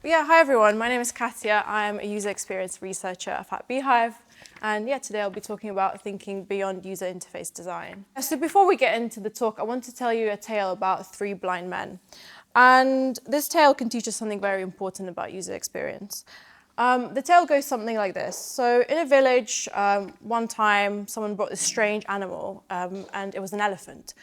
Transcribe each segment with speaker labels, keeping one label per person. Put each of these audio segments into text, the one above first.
Speaker 1: Yeah, hi everyone. My name is Katia. I'm a user experience researcher at Beehive. And yeah, today I'll be talking about thinking beyond user interface design. So before we get into the talk, I want to tell you a tale about three blind men. And this tale can teach us something very important about user experience. The tale goes something like this. So in a village, one time someone brought this strange animal, and it was an elephant.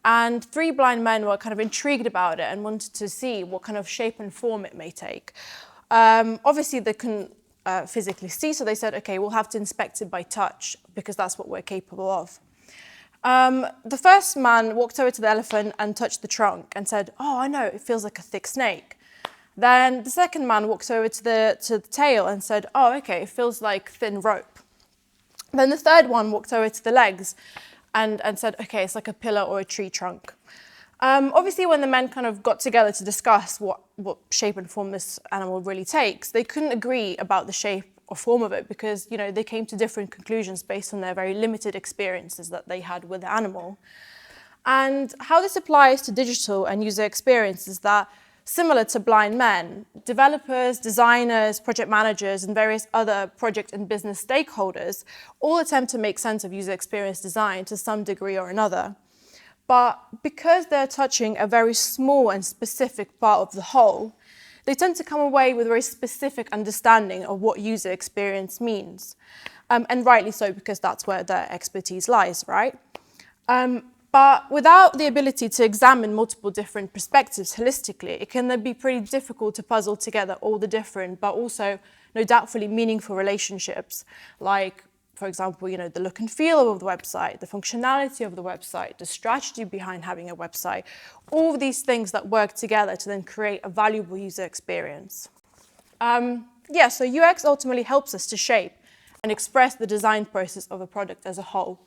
Speaker 1: And three blind men were kind of intrigued about it and wanted to see what kind of shape and form it may take. Obviously, they couldn't physically see, so they said, okay, we'll have to inspect it by touch because that's what we're capable of. The first man walked over to the elephant and touched the trunk and said, oh, I know, it feels like a thick snake. Then the second man walked over to the tail and said, oh, okay, it feels like thin rope. Then the third one walked over to the legs and said, okay, it's like a pillar or a tree trunk. Obviously, when the men kind of got together to discuss what shape and form this animal really takes, they couldn't agree about the shape or form of it because, you know, they came to different conclusions based on their very limited experiences that they had with the animal. And how this applies to digital and user experience is that, similar to blind men, developers, designers, project managers, and various other project and business stakeholders all attempt to make sense of user experience design to some degree or another. But because they're touching a very small and specific part of the whole, they tend to come away with a very specific understanding of what user experience means. And rightly so, because that's where their expertise lies, right? But without the ability to examine multiple different perspectives holistically, it can then be pretty difficult to puzzle together all the different, but also no doubtfully meaningful relationships, like, for example, you know, the look and feel of the website, the functionality of the website, the strategy behind having a website, all of these things that work together to then create a valuable user experience. So UX ultimately helps us to shape and express the design process of a product as a whole.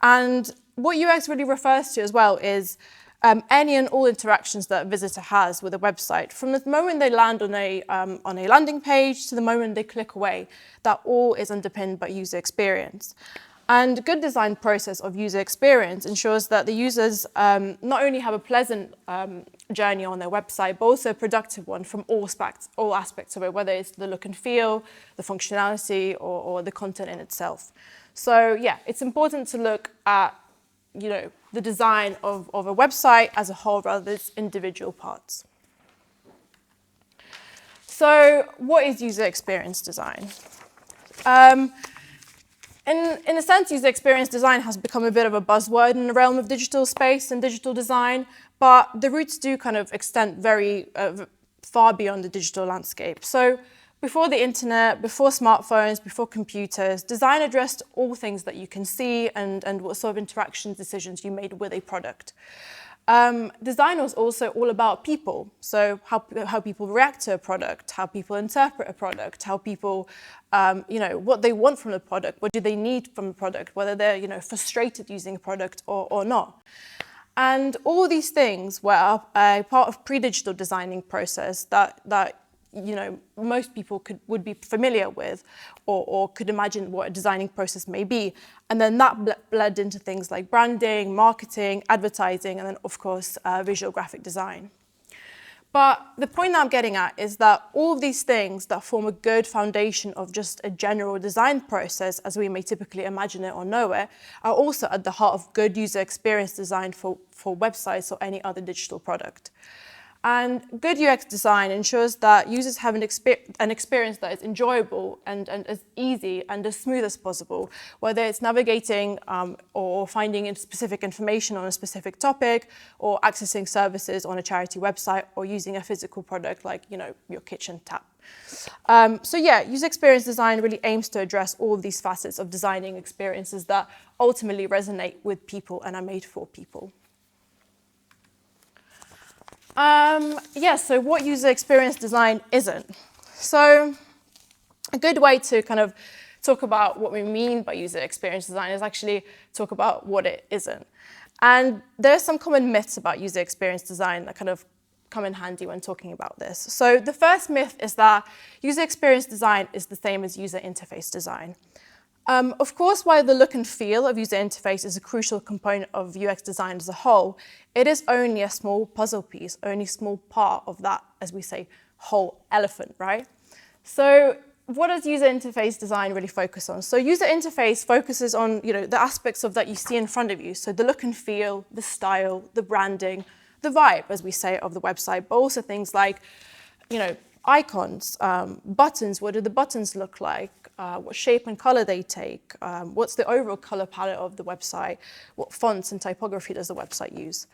Speaker 1: And what UX really refers to as well is any and all interactions that a visitor has with a website, from the moment they land on a landing page to the moment they click away, that all is underpinned by user experience. And a good design process of user experience ensures that the users not only have a pleasant journey on their website, but also a productive one from all aspects of it, whether it's the look and feel, the functionality, or the content in itself. So yeah, it's important to look at, you know, the design of a website as a whole rather than its individual parts. So what is user experience design? In a sense, user experience design has become a bit of a buzzword in the realm of digital space and digital design, but the roots do kind of extend very far beyond the digital landscape. So before the internet, before smartphones, before computers, design addressed all things that you can see and what sort of interactions, decisions you made with a product. Design was also all about people. So how people react to a product, how people interpret a product, how people, what they want from the product, what do they need from the product, whether they're, frustrated using a product or not. And all these things were a part of pre-digital designing process that most people would be familiar with or could imagine what a designing process may be. And then that bled into things like branding, marketing, advertising, and then, of course, visual graphic design. But the point that I'm getting at is that all of these things that form a good foundation of just a general design process, as we may typically imagine it or know it, are also at the heart of good user experience design for websites or any other digital product. And good UX design ensures that users have an experience that is enjoyable and as easy and as smooth as possible, whether it's navigating or finding specific information on a specific topic, or accessing services on a charity website, or using a physical product like your kitchen tap. User experience design really aims to address all of these facets of designing experiences that ultimately resonate with people and are made for people. So what user experience design isn't? So a good way to kind of talk about what we mean by user experience design is actually talk about what it isn't. And there are some common myths about user experience design that kind of come in handy when talking about this. So the first myth is that user experience design is the same as user interface design. Of course, while the look and feel of user interface is a crucial component of UX design as a whole, it is only a small puzzle piece, only a small part of that, as we say, whole elephant, right? So what does user interface design really focus on? So user interface focuses on, the aspects of that you see in front of you. So the look and feel, the style, the branding, the vibe, as we say, of the website, but also things like, icons, buttons. What do the buttons look like? What shape and color they take? What's the overall color palette of the website? What fonts and typography does the website use?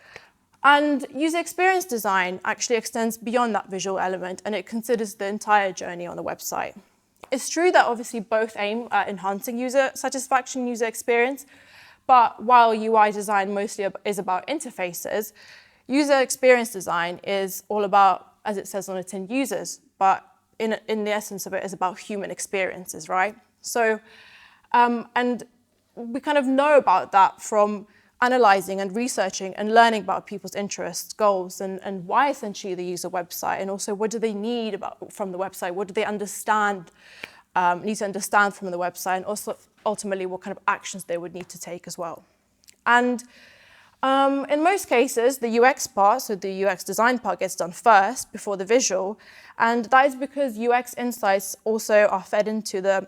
Speaker 1: And user experience design actually extends beyond that visual element, and it considers the entire journey on the website. It's true that obviously both aim at enhancing user satisfaction, user experience, but while UI design mostly is about interfaces, user experience design is all about, as it says on the tin, users, but in the essence of it is about human experiences, right? So, and we kind of know about that from analyzing and researching and learning about people's interests, goals, and why essentially they use a website, and also what do they need from the website, what do they need to understand from the website, and also ultimately what kind of actions they would need to take as well. And in most cases, the UX part, so the UX design part, gets done first before the visual, and that is because UX insights also are fed into the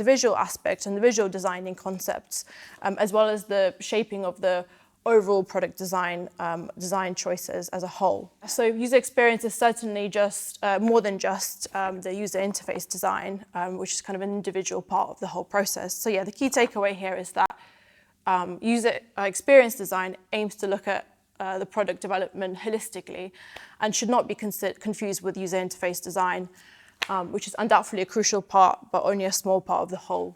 Speaker 1: visual aspect and the visual designing concepts, as well as the shaping of the overall product design choices as a whole. So user experience is certainly just more than just the user interface design, which is kind of an individual part of the whole process. So yeah, the key takeaway here is that user experience design aims to look at the product development holistically and should not be confused with user interface design, which is undoubtedly a crucial part, but only a small part of the whole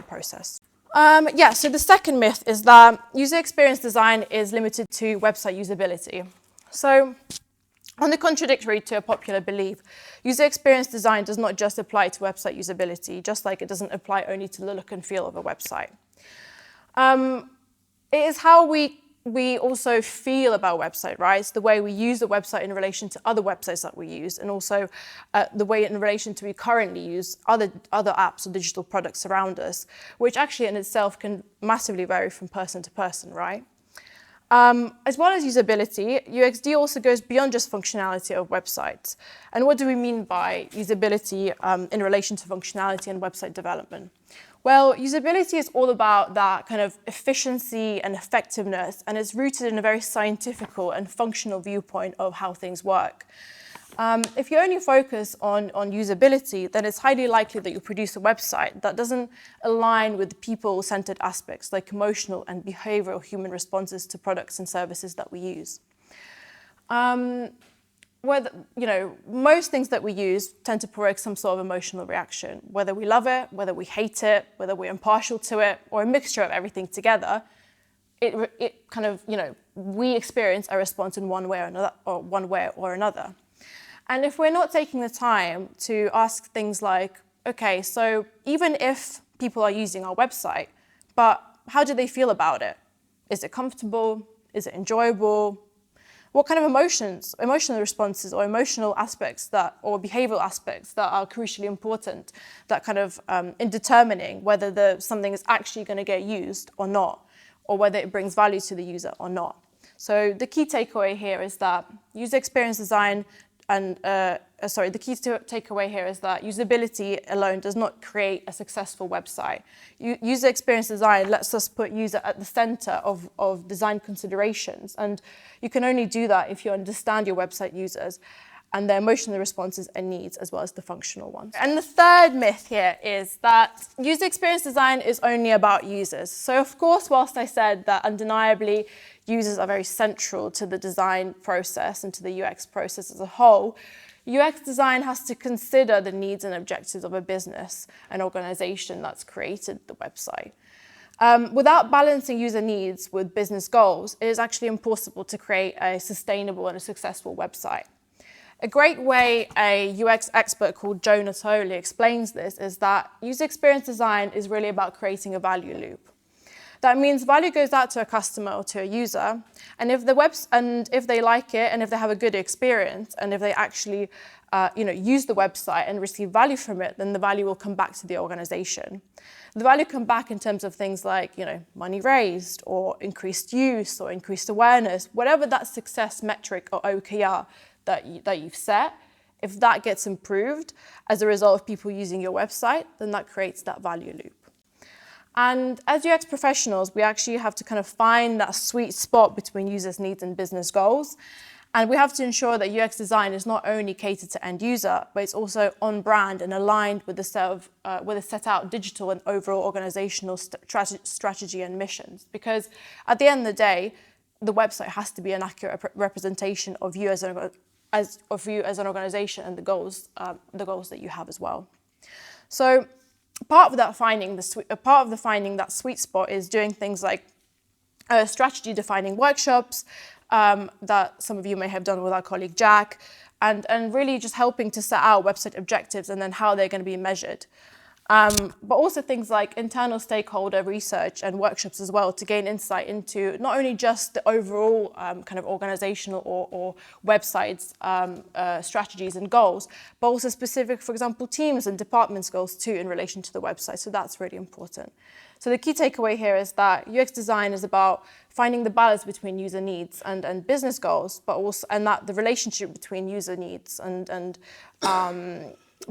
Speaker 1: process. So the second myth is that user experience design is limited to website usability. So, on the contradictory to a popular belief, user experience design does not just apply to website usability, just like it doesn't apply only to the look and feel of a website. It is how we also feel about a website, right? It's the way we use the website in relation to other websites that we use, and also the way in relation to we currently use other apps or digital products around us, which actually in itself can massively vary from person to person, right? As well as usability, UXD also goes beyond just functionality of websites. And what do we mean by usability in relation to functionality and website development? Well, usability is all about that kind of efficiency and effectiveness, and it's rooted in a very scientific and functional viewpoint of how things work. If you only focus on usability, then it's highly likely that you produce a website that doesn't align with the people-centered aspects like emotional and behavioral human responses to products and services that we use. Most things that we use tend to provoke some sort of emotional reaction, whether we love it, whether we hate it, whether we're impartial to it, or a mixture of everything together. We experience a response in one way or another. And if we're not taking the time to ask things like, okay, so even if people are using our website, but how do they feel about it? Is it comfortable? Is it enjoyable? What kind of emotional responses or emotional aspects or behavioral aspects that are crucially important that kind of in determining whether something is actually going to get used or not, or whether it brings value to the user or not. So the key takeaway here is that user experience design the key takeaway here is that usability alone does not create a successful website. User experience design lets us put user at the center of design considerations, and you can only do that if you understand your website users and their emotional responses and needs, as well as the functional ones. And the third myth here is that user experience design is only about users. So of course, whilst I said that undeniably users are very central to the design process and to the UX process as a whole, UX design has to consider the needs and objectives of a business, an organization that's created the website. Without balancing user needs with business goals, it is actually impossible to create a sustainable and a successful website. A great way a UX expert called Joe Natoli explains this is that user experience design is really about creating a value loop. That means value goes out to a customer or to a user, and if they like it, and if they have a good experience, and if they actually use the website and receive value from it, then the value will come back to the organization. The value come back in terms of things like money raised, or increased use, or increased awareness, whatever that success metric or OKR that you've set, if that gets improved as a result of people using your website, then that creates that value loop. And as UX professionals, we actually have to kind of find that sweet spot between users' needs and business goals. And we have to ensure that UX design is not only catered to end user, but it's also on brand and aligned with the set out digital and overall organizational strategy and missions. Because at the end of the day, the website has to be an accurate representation of you as an organization and the goals that you have as well. So part of finding that sweet spot is doing things like strategy defining workshops that some of you may have done with our colleague Jack, and really just helping to set out website objectives and then how they're going to be measured. But also things like internal stakeholder research and workshops as well to gain insight into not only just the overall kind of organizational or websites strategies and goals, but also specific, for example, teams and departments goals too in relation to the website. So that's really important. So the key takeaway here is that UX design is about finding the balance between user needs and business goals, but also that the relationship between user needs and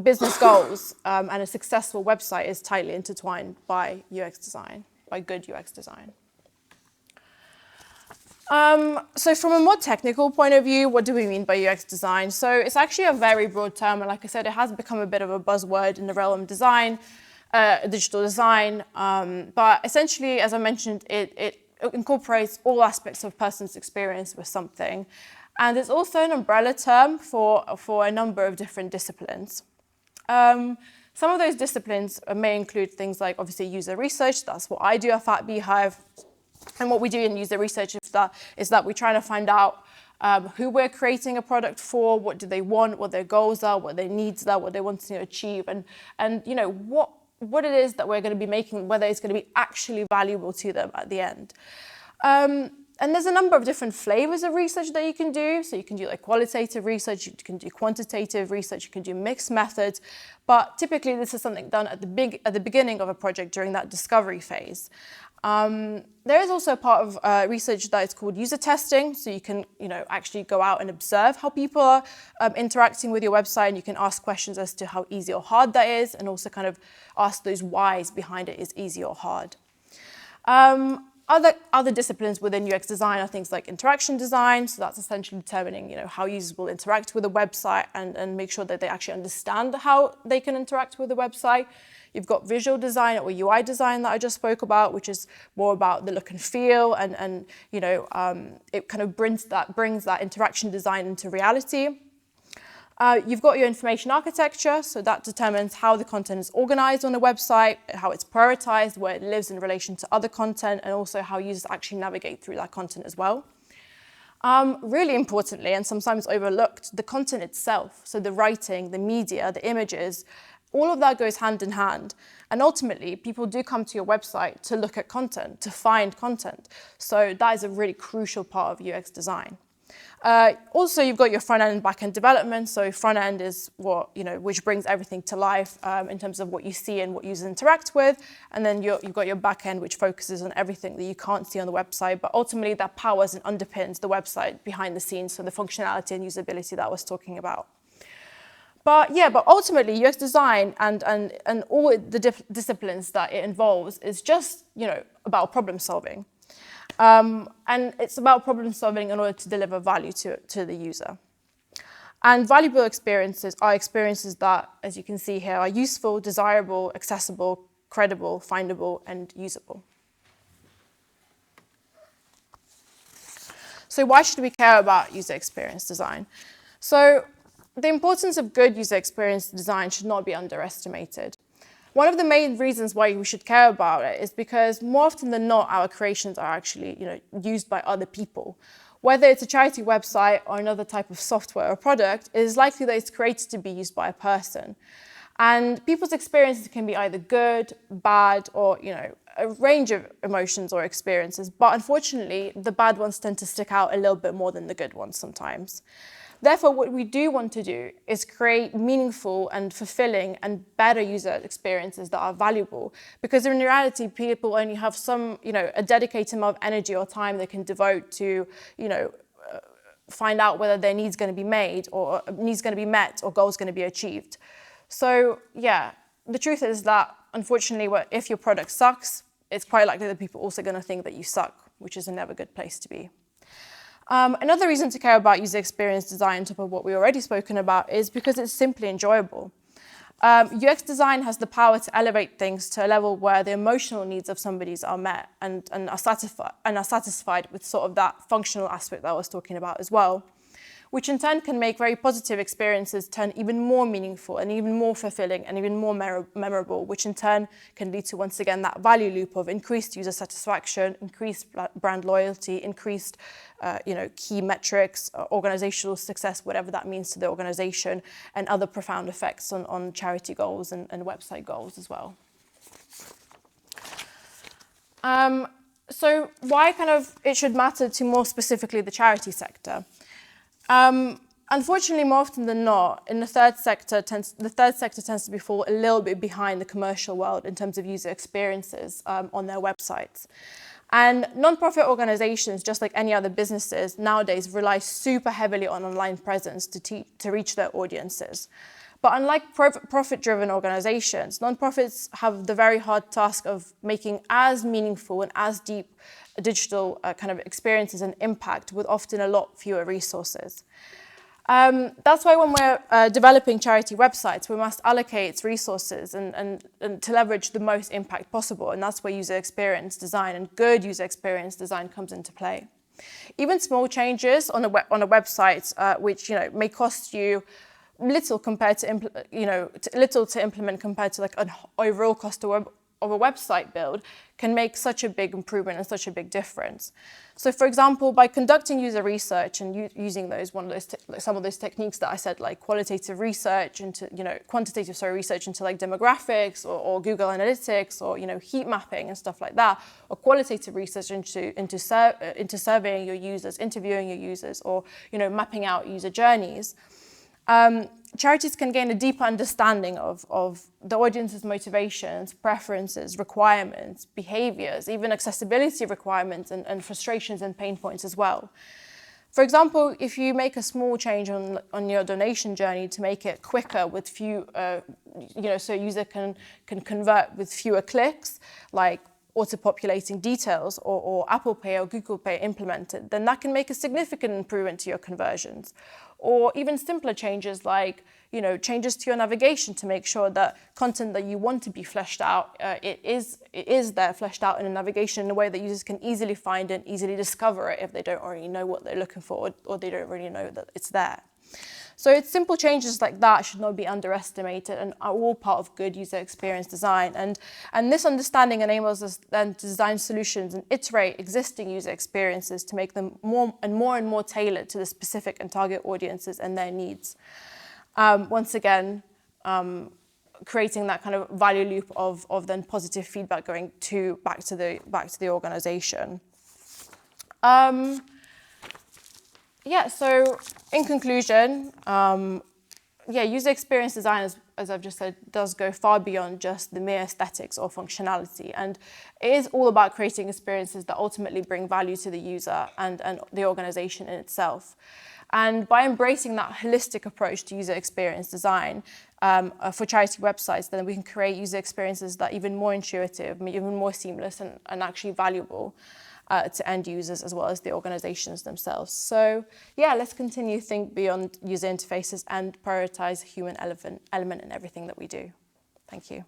Speaker 1: business goals and a successful website is tightly intertwined by UX design, by good UX design. So from a more technical point of view, what do we mean by UX design? So it's actually a very broad term, and like I said, it has become a bit of a buzzword in the realm of design, digital design, but essentially, as I mentioned, it incorporates all aspects of a person's experience with something, and it's also an umbrella term for a number of different disciplines. Some of those disciplines may include things like, obviously, user research. That's what I do at Beehive. And what we do in user research is that we're trying to find out who we're creating a product for, what do they want, what their goals are, what their needs are, what they want to achieve, and you know, what it is that we're going to be making, whether it's going to be actually valuable to them at the end. And there's a number of different flavors of research that you can do. So you can do like qualitative research, you can do quantitative research, you can do mixed methods. But typically this is something done at the beginning of a project during that discovery phase. There is also a part of research that is called user testing. So you can actually go out and observe how people are interacting with your website, and you can ask questions as to how easy or hard that is, and also kind of ask those whys behind it, is easy or hard. Other disciplines within UX design are things like interaction design. So that's essentially determining how users will interact with a website and make sure that they actually understand how they can interact with the website. You've got visual design or UI design that I just spoke about, which is more about the look and feel, and it kind of brings that interaction design into reality. You've got your information architecture, so that determines how the content is organized on a website, how it's prioritized, where it lives in relation to other content, and also how users actually navigate through that content as well. Really importantly, and sometimes overlooked, the content itself, so the writing, the media, the images, all of that goes hand in hand. And ultimately, people do come to your website to look at content, to find content. So that is a really crucial part of UX design. Also, you've got your front end and back end development. So front end is what, which brings everything to life in terms of what you see and what users interact with. And then you've got your back end, which focuses on everything that you can't see on the website, but ultimately that powers and underpins the website behind the scenes. So the functionality and usability that I was talking about. But ultimately UX design and all the disciplines that it involves is just, about problem solving. And it's about problem solving in order to deliver value to the user. And valuable experiences are experiences that, as you can see here, are useful, desirable, accessible, credible, findable, and usable. So why should we care about user experience design? So the importance of good user experience design should not be underestimated. One of the main reasons why we should care about it is because more often than not, our creations are actually used by other people. Whether it's a charity website or another type of software or product, it is likely that it's created to be used by a person. And people's experiences can be either good, bad, or a range of emotions or experiences. But unfortunately, the bad ones tend to stick out a little bit more than the good ones sometimes. Therefore, what we do want to do is create meaningful and fulfilling and better user experiences that are valuable. Because in reality, people only have a dedicated amount of energy or time they can devote to, find out whether their needs going to be made or needs going to be met or goals going to be achieved. So yeah, the truth is that unfortunately, if your product sucks, it's quite likely that people are also going to think that you suck, which is a never good place to be. Another reason to care about user experience design on top of what we already spoken about is because it's simply enjoyable. UX design has the power to elevate things to a level where the emotional needs of somebody's are met and are satisfied with sort of that functional aspect that I was talking about as well, which in turn can make very positive experiences turn even more meaningful and even more fulfilling and even more memorable, which in turn can lead to, once again, that value loop of increased user satisfaction, increased brand loyalty, increased key metrics, organizational success, whatever that means to the organization, and other profound effects on charity goals and website goals as well. So why it should matter to more specifically the charity sector? Unfortunately, more often than not, in the third sector tends to fall a little bit behind the commercial world in terms of user experiences on their websites. And non-profit organizations, just like any other businesses, nowadays rely super heavily on online presence to reach their audiences. But unlike profit-driven organizations, non-profits have the very hard task of making as meaningful and as deep digital kind of experiences and impact with often a lot fewer resources. That's why when we're developing charity websites, we must allocate resources and to leverage the most impact possible. And that's where user experience design and good user experience design comes into play. Even small changes on a website, which may cost you little compared to little to implement compared to like an overall cost of a website build, can make such a big improvement and such a big difference. So, for example, by conducting user research and using some of those techniques that I said, like qualitative research into quantitative research into like demographics or Google Analytics or heat mapping and stuff like that, or qualitative research into surveying your users, interviewing your users, or mapping out user journeys. Charities can gain a deeper understanding of the audience's motivations, preferences, requirements, behaviors, even accessibility requirements and frustrations and pain points as well. For example, if you make a small change on your donation journey to make it quicker with few, so a user can convert with fewer clicks, like auto-populating details or Apple Pay or Google Pay implemented, then that can make a significant improvement to your conversions. Or even simpler changes like, changes to your navigation to make sure that content that you want to be fleshed out, it is there fleshed out in a navigation in a way that users can easily find and easily discover it if they don't already know what they're looking for or they don't really know that it's there. So it's simple changes like that should not be underestimated and are all part of good user experience design. And this understanding enables us then to design solutions and iterate existing user experiences to make them more and more tailored to the specific and target audiences and their needs. Once again, creating that kind of value loop of then positive feedback going back to the organization. So in conclusion, user experience design, as I've just said, does go far beyond just the mere aesthetics or functionality. And it is all about creating experiences that ultimately bring value to the user and the organization in itself. And by embracing that holistic approach to user experience design for charity websites, then we can create user experiences that are even more intuitive, even more seamless and actually valuable to end users as well as the organizations themselves. So let's continue to think beyond user interfaces and prioritize human element in everything that we do. Thank you.